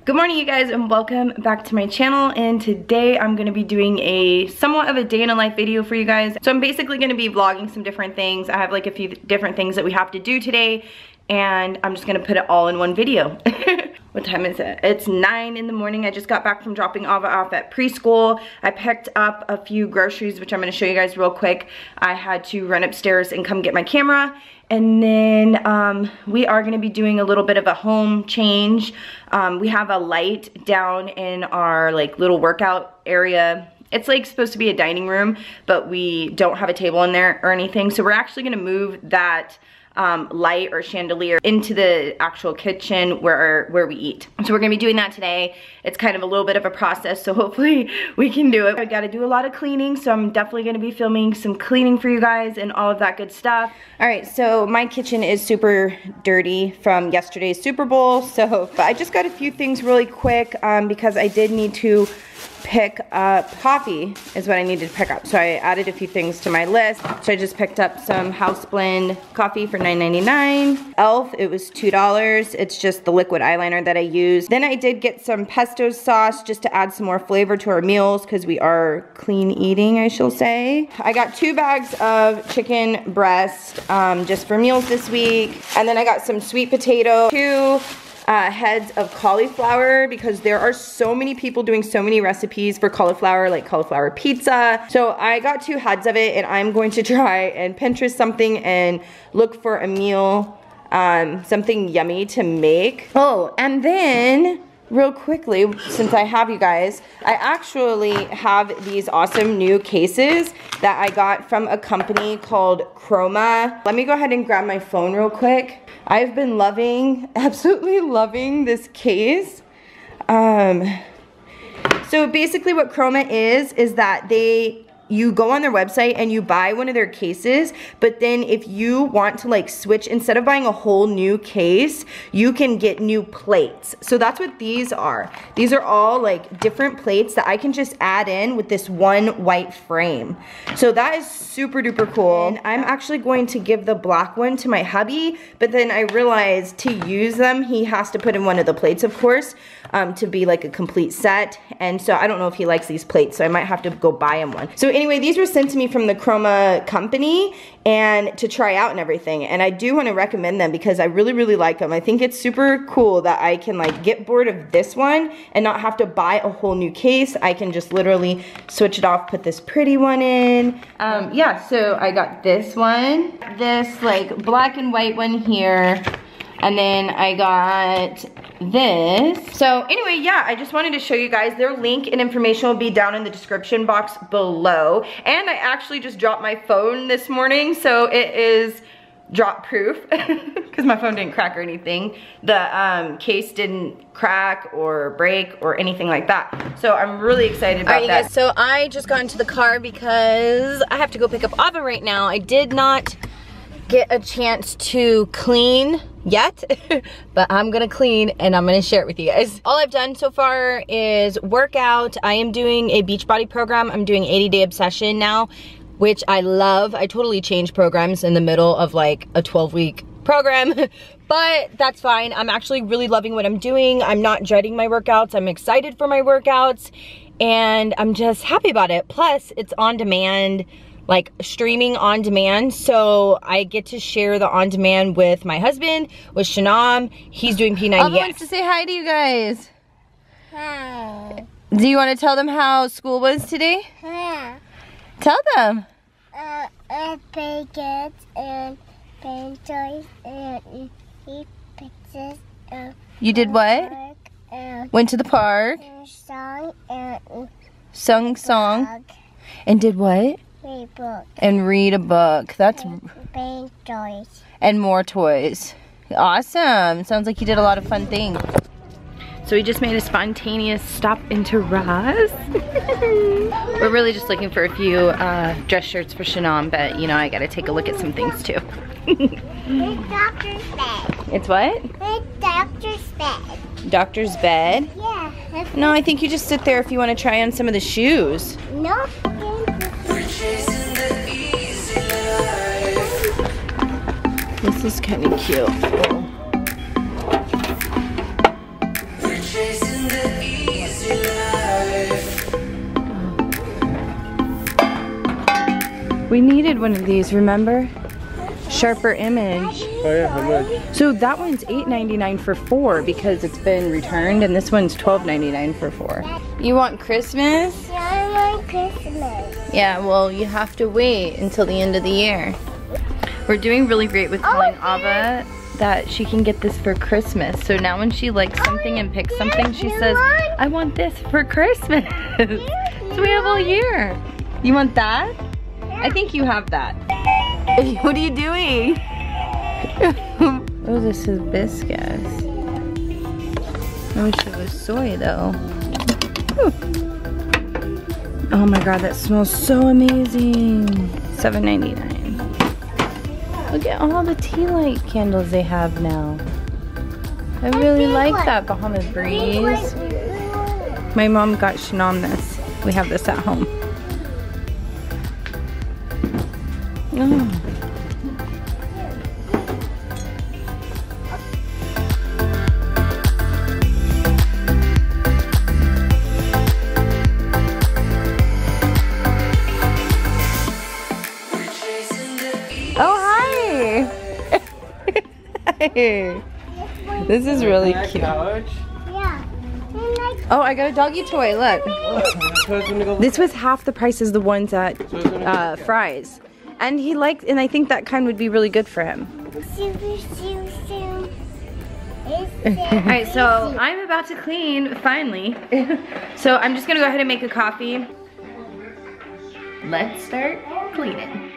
Good morning, you guys, and welcome back to my channel. And today I'm going to be doing a somewhat of a day in a life video for you guys. So I'm basically going to be vlogging some different things. I have like a few different things that we have to do today, and I'm just going to put it all in one video. What time is it? It's 9 in the morning. I just got back from dropping Ava off at preschool. I picked up a few groceries, which I'm going to show you guys real quick. I had to run upstairs and come get my camera. And then we are going to be doing a little bit of a home change. We have a light down in our like little workout area. It's like supposed to be a dining room, but we don't have a table in there or anything. So we're actually going to move that light or chandelier into the actual kitchen where we eat. So we're gonna be doing that today. It's kind of a little bit of a process, so hopefully we can do it. I gotta do a lot of cleaning, so I'm definitely gonna be filming some cleaning for you guys and all of that good stuff. All right, so my kitchen is super dirty from yesterday's Super Bowl, but I just got a few things really quick because I did need to pick up coffee is what I needed to pick up. So I added a few things to my list. So I just picked up some house blend coffee for $9.99. Elf, it was $2. It's just the liquid eyeliner that I use. Then I did get some pesto sauce just to add some more flavor to our meals because we are clean eating, I shall say. I got 2 bags of chicken breast just for meals this week. And then I got some sweet potato, 2 heads of cauliflower because there are so many people doing so many recipes for cauliflower, like cauliflower pizza. So I got 2 heads of it, and I'm going to try and Pinterest something and look for a meal, something yummy to make. Oh, and then real quickly, since I have you guys, I actually have these awesome new cases that I got from a company called Chroma. Let me go ahead and grab my phone real quick. I've been absolutely loving this case. So basically what Chroma is that you go on their website and you buy one of their cases, but then if you want to like switch, instead of buying a whole new case, you can get new plates. So that's what these are. These are all like different plates that I can just add in with this one white frame. So that is super duper cool. And I'm actually going to give the black one to my hubby, but then I realized to use them, he has to put in one of the plates, of course, to be like a complete set. And so I don't know if he likes these plates, so I might have to go buy him one. So anyway, these were sent to me from the Chroma company and to try out and everything. And I do want to recommend them because I really, really like them. I think it's super cool that I can like get bored of this one and not have to buy a whole new case. I can just literally switch it off, put this pretty one in. Yeah, so I got this one, this like black and white one here. And then I got this. So anyway, yeah, I just wanted to show you guys. Their link and information will be down in the description box below. And I actually just dropped my phone this morning, so it is drop proof because my phone didn't crack or anything. The case didn't crack or break or anything like that. So I'm really excited about that. All right, you guys, so I just got into the car because I have to go pick up Ava right now. I did not get a chance to clean yet, but I'm gonna clean and I'm gonna share it with you guys. All I've done so far is work out. I am doing a Beachbody program. I'm doing 80-day obsession now, which I love. I totally change programs in the middle of like a 12-week program, but that's fine. I'm actually really loving what I'm doing. I'm not dreading my workouts. I'm excited for my workouts, and I'm just happy about it. Plus, it's on demand, like streaming on demand, so I get to share the on demand with my husband, with Shanam. He's doing P90X. Ava wants to say hi to you guys. Hi. Do you want to tell them how school was today? Yeah. Tell them. I play games and paint toys and eat pictures. You did what? Went to the park. Song and Sung song. And did what? read a book. And read a book. That's paint toys. And more toys. Awesome. Sounds like you did a lot of fun things. So we just made a spontaneous stop into Ross. We're really just looking for a few dress shirts for Shanam, but you know, I gotta take a look at some things too. It's doctor's bed. It's what? It's doctor's bed. Doctor's bed? Yeah. No, I think you just sit there if you want to try on some of the shoes. No. This is kind of cute. We needed one of these, remember? Sharper image. Oh yeah, how much? So that one's $8.99 for 4 because it's been returned, and this one's $12.99 for 4. You want Christmas? Yeah, I want Christmas. Yeah, well, you have to wait until the end of the year. We're doing really great with telling Ava that she can get this for Christmas. So now when she likes something and picks something, she says, I want this for Christmas. So we have all year. You want that? I think you have that. What are you doing? Oh, this is biscuits. I wish it was soy though. Whew. Oh my god, that smells so amazing. $7.99. Look at all the tea light candles they have now. I really like that Bahamas Breeze. My mom got Shannon this. We have this at home. Oh. Oh, hi! Hey. This is really cute. Yeah. Oh, I got a doggy toy, look. This was half the price as the ones at Fry's. And he liked, and I think that kind would be really good for him. Alright, so I'm about to clean, finally. So I'm just gonna go ahead and make a coffee. Let's start cleaning.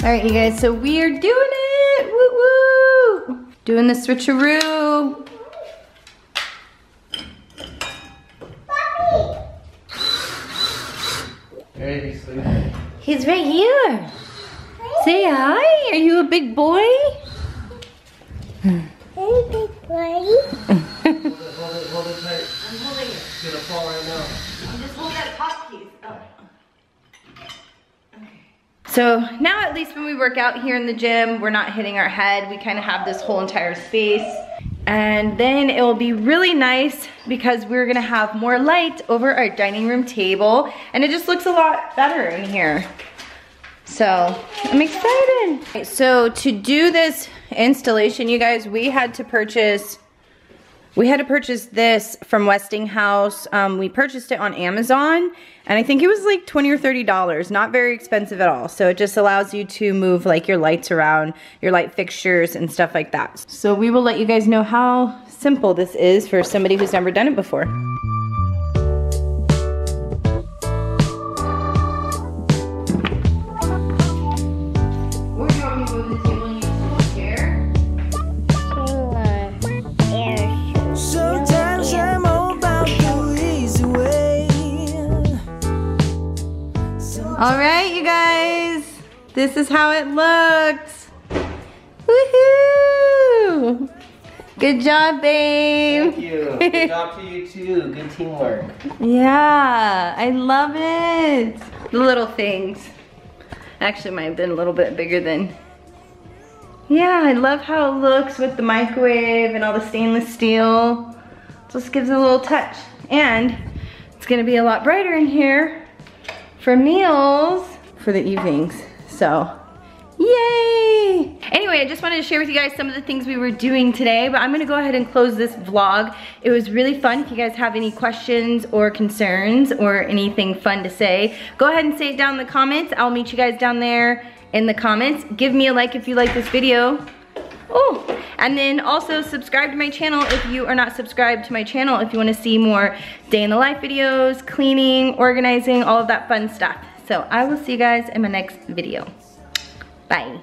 right, you guys, so we are doing it. Woo woo! Doing the switcheroo. Puppy. He's right here. Say hi. Are you a big boy? Hey, big boy. Hold it tight. I'm holding it. It's gonna fall right now. You just hold that top piece. Oh. Okay. So now at least when we work out here in the gym, we're not hitting our head. We kind of have this whole entire space. And then it will be really nice because we're gonna have more light over our dining room table, and it just looks a lot better in here. So I'm excited. So to do this installation, you guys, we had to purchase this from Westinghouse. We purchased it on Amazon, and I think it was like $20 or $30, not very expensive at all. So it just allows you to move like your lights around, your light fixtures and stuff like that. So we will let you guys know how simple this is for somebody who's never done it before. All right, you guys, this is how it looks. Woohoo! Good job, babe. Thank you. Good job to you too. Good teamwork. Yeah, I love it. The little things. Actually, might have been a little bit bigger than. Yeah, I love how it looks with the microwave and all the stainless steel. Just gives it a little touch. And it's gonna be a lot brighter in here for meals for the evenings. So, yay! Anyway, I just wanted to share with you guys some of the things we were doing today, but I'm gonna go ahead and close this vlog. It was really fun. If you guys have any questions or concerns or anything fun to say, go ahead and say it down in the comments. I'll meet you guys down there in the comments. Give me a like if you like this video. Oh, and then also subscribe to my channel if you are not subscribed to my channel, if you want to see more day in the life videos, cleaning, organizing, all of that fun stuff. So I will see you guys in my next video. Bye.